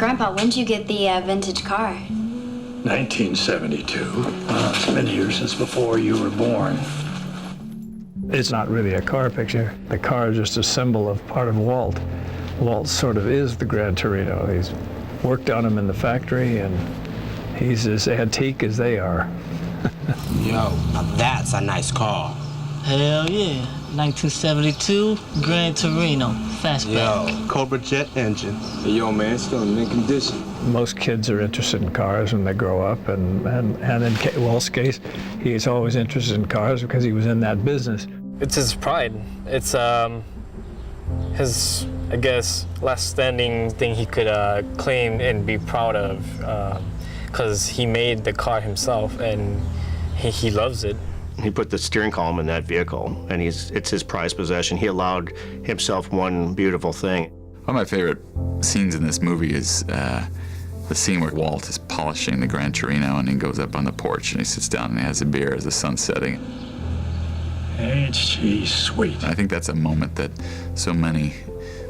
Grandpa, when did you get the vintage car? 1972. It's been years since before you were born. It's not really a car picture. The car is just a symbol of part of Walt. Walt sort of is the Gran Torino. He's worked on him in the factory, and he's as antique as they are. Yo, now that's a nice car. Hell yeah. 1972 Gran Torino fastback. Yo, Cobra jet engine. Hey, yo, man, it's still in mint condition. Most kids are interested in cars when they grow up, and in Walt's case, he's always interested in cars because he was in that business. It's his pride. It's his, I guess, last standing thing he could claim and be proud of, because he made the car himself and he loves it. He put the steering column in that vehicle, and it's his prized possession. He allowed himself one beautiful thing. One of my favorite scenes in this movie is the scene where Walt is polishing the Gran Torino, and he goes up on the porch and he sits down and he has a beer as the sun's setting. Ain't she sweet? I think that's a moment that so many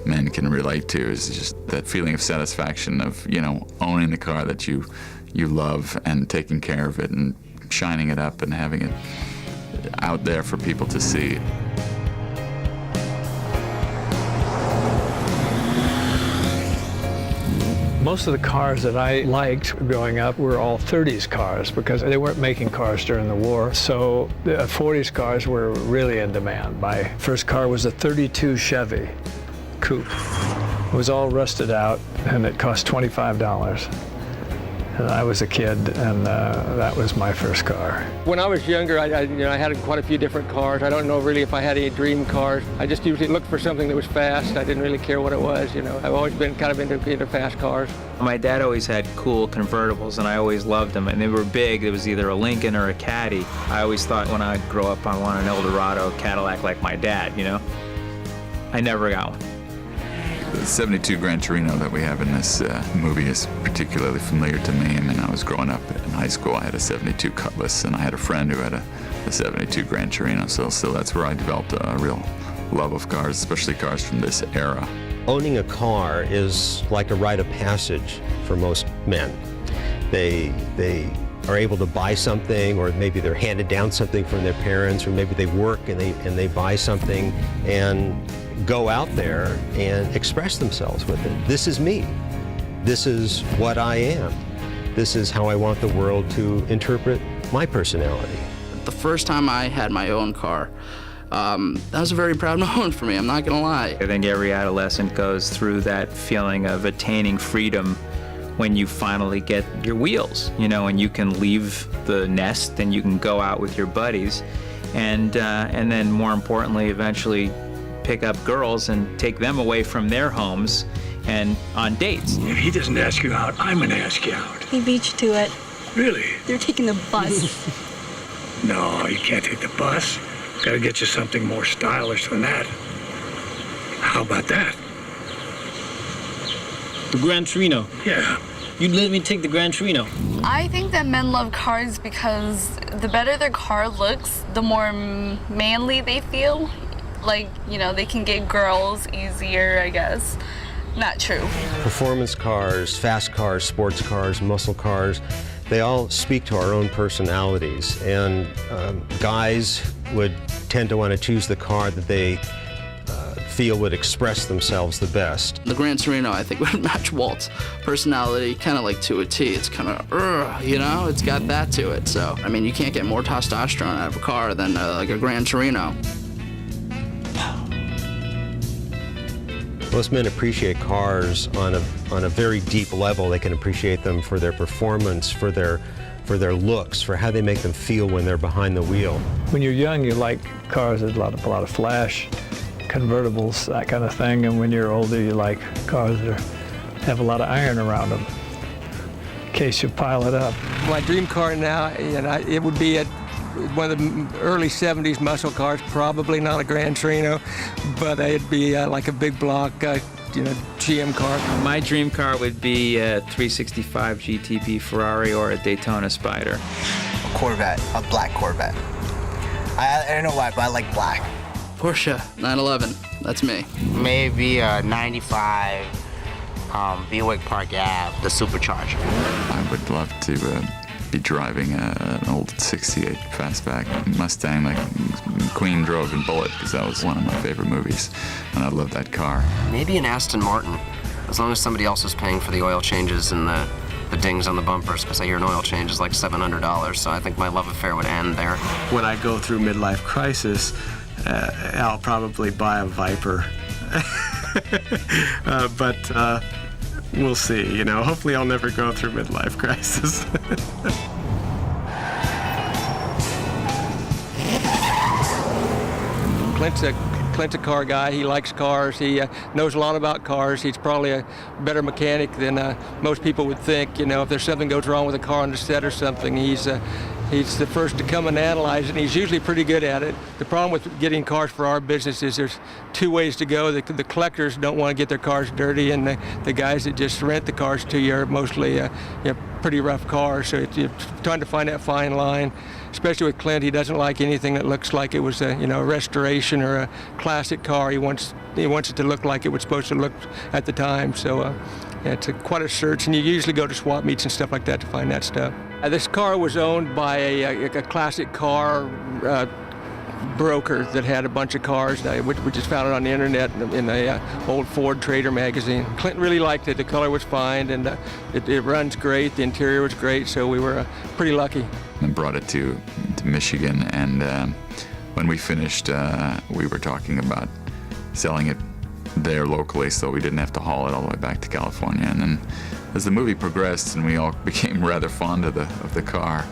men can relate to, is just that feeling of satisfaction of, you know, owning the car that you love and taking care of it and shining it up and having it out there for people to see. Most of the cars that I liked growing up were all 30s cars because they weren't making cars during the war. So the 40s cars were really in demand. My first car was a 32 Chevy coupe. It was all rusted out and it cost $25. And I was a kid, and that was my first car. When I was younger, I had quite a few different cars. I don't know really if I had any dream cars. I just usually looked for something that was fast. I didn't really care what it was, you know. I've always been kind of into fast cars. My dad always had cool convertibles, and I always loved them. And they were big. It was either a Lincoln or a Caddy. I always thought when I grow up, I want an Eldorado Cadillac like my dad, you know. I never got one. The 72 Gran Torino that we have in this movie is particularly familiar to me. I mean, I was growing up in high school, I had a 72 Cutlass, and I had a friend who had a 72 Gran Torino, so that's where I developed a real love of cars, especially cars from this era. Owning a car is like a rite of passage for most men. They are able to buy something, or maybe they're handed down something from their parents, or maybe they work and they buy something and go out there and express themselves with it. This is me. This is what I am. This is how I want the world to interpret my personality. The first time I had my own car, that was a very proud moment for me, I'm not gonna lie. I think every adolescent goes through that feeling of attaining freedom when you finally get your wheels, you know, and you can leave the nest and you can go out with your buddies, and then more importantly, eventually pick up girls and take them away from their homes and on dates. If he doesn't ask you out, I'm gonna ask you out. He beat you to it. Really? They're taking the bus. No, you can't take the bus. Gotta get you something more stylish than that. How about that? The Gran Torino. Yeah. You'd let me take the Gran Torino. I think that men love cars because the better their car looks, the more manly they feel. Like, you know, they can get girls easier, I guess. Not true. Performance cars, fast cars, sports cars, muscle cars, they all speak to our own personalities. And guys would tend to want to choose the car that they feel would express themselves the best. The Gran Torino, I think, would match Walt's personality kind of like to a T. It's kind of, you know, it's got that to it. So, I mean, you can't get more testosterone out of a car than like a Gran Torino. Most men appreciate cars on a very deep level. They can appreciate them for their performance, for their looks, for how they make them feel when they're behind the wheel. When you're young, you like cars that have a lot of flash, convertibles, that kind of thing. And when you're older, you like cars that have a lot of iron around them, in case you pile it up. My dream car now, it would be one of the early 70s muscle cars, probably not a Gran Torino, but it'd be like a big block, GM car. My dream car would be a 365 GTB Ferrari or a Daytona Spider. A Corvette, a black Corvette. I don't know why, but I like black. Porsche 911, that's me. Maybe a 95 Buick Park Ave, the Supercharger. I would love to be driving an old 68 fastback Mustang like Queen drove in Bullitt, because that was one of my favorite movies, and I love that car. Maybe an Aston Martin, as long as somebody else is paying for the oil changes and the dings on the bumpers, because I hear an oil change is like $700, so I think my love affair would end there. When I go through midlife crisis, I'll probably buy a Viper. But we'll see, you know. Hopefully I'll never go through midlife crisis. Clint's a car guy. He likes cars. He knows a lot about cars. He's probably a better mechanic than most people would think. You know, if there's something goes wrong with a car on the set or something, he's the first to come and analyze it, and he's usually pretty good at it. The problem with getting cars for our business is there's two ways to go. The collectors don't want to get their cars dirty, and the guys that just rent the cars to you are mostly pretty rough cars. So you're trying to find that fine line. Especially with Clint, he doesn't like anything that looks like it was a restoration or a classic car. He wants it to look like it was supposed to look at the time. So it's quite a search, and you usually go to swap meets and stuff like that to find that stuff. This car was owned by a classic car broker that had a bunch of cars. We just found it on the internet in the old Ford Trader magazine. Clint really liked it. The color was fine, and it runs great. The interior was great, so we were pretty lucky. And brought it to Michigan, and when we finished, we were talking about selling it there locally, so we didn't have to haul it all the way back to California. And then, as the movie progressed, and we all became rather fond of the car,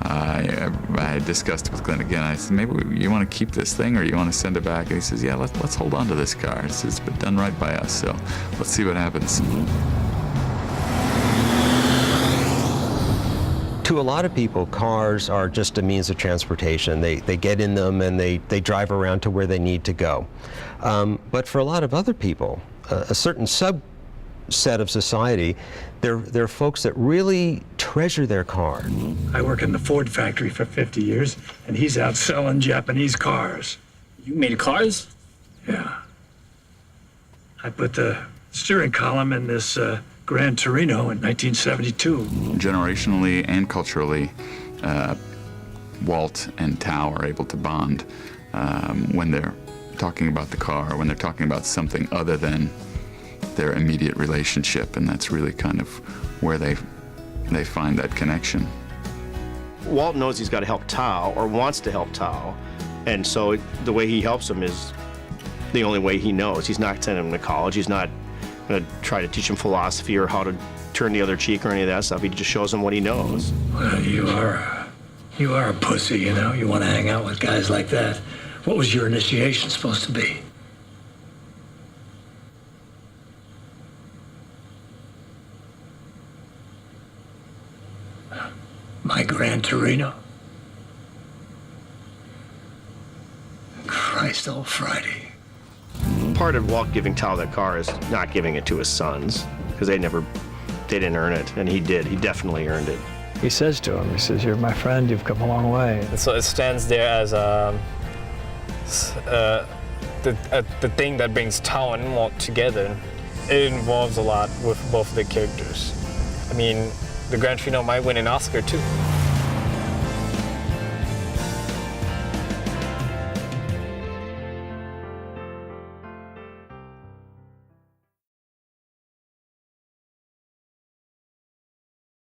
I discussed it with Clint again. I said, maybe you want to keep this thing, or you want to send it back? And he says, yeah, let's hold on to this car. It's been done right by us, so let's see what happens. To a lot of people, cars are just a means of transportation. They get in them and they drive around to where they need to go. But for a lot of other people, a certain subset of society, there are folks that really treasure their car. I work in the Ford factory for 50 years, and he's out selling Japanese cars. You made cars? Yeah. I put the steering column in this Gran Torino in 1972. Generationally and culturally, Walt and Tao are able to bond when they're talking about the car, when they're talking about something other than their immediate relationship, and that's really kind of where they find that connection. Walt knows he's got to help Tao, or wants to help Tao, and so the way he helps him is the only way he knows. He's not sending him to college. He's not going to try to teach him philosophy or how to turn the other cheek or any of that stuff. He just shows him what he knows. Well, you are a pussy, you know. You want to hang out with guys like that. What was your initiation supposed to be? My Gran Torino? Christ old Friday. Part of Walt giving Tao that car is not giving it to his sons, because they didn't earn it, and he did. He definitely earned it. He says to him, he says, "You're my friend, you've come a long way." And so it stands there as the thing that brings Tao and Walt together. It involves a lot with both of the characters. I mean, the Gran Torino might win an Oscar too.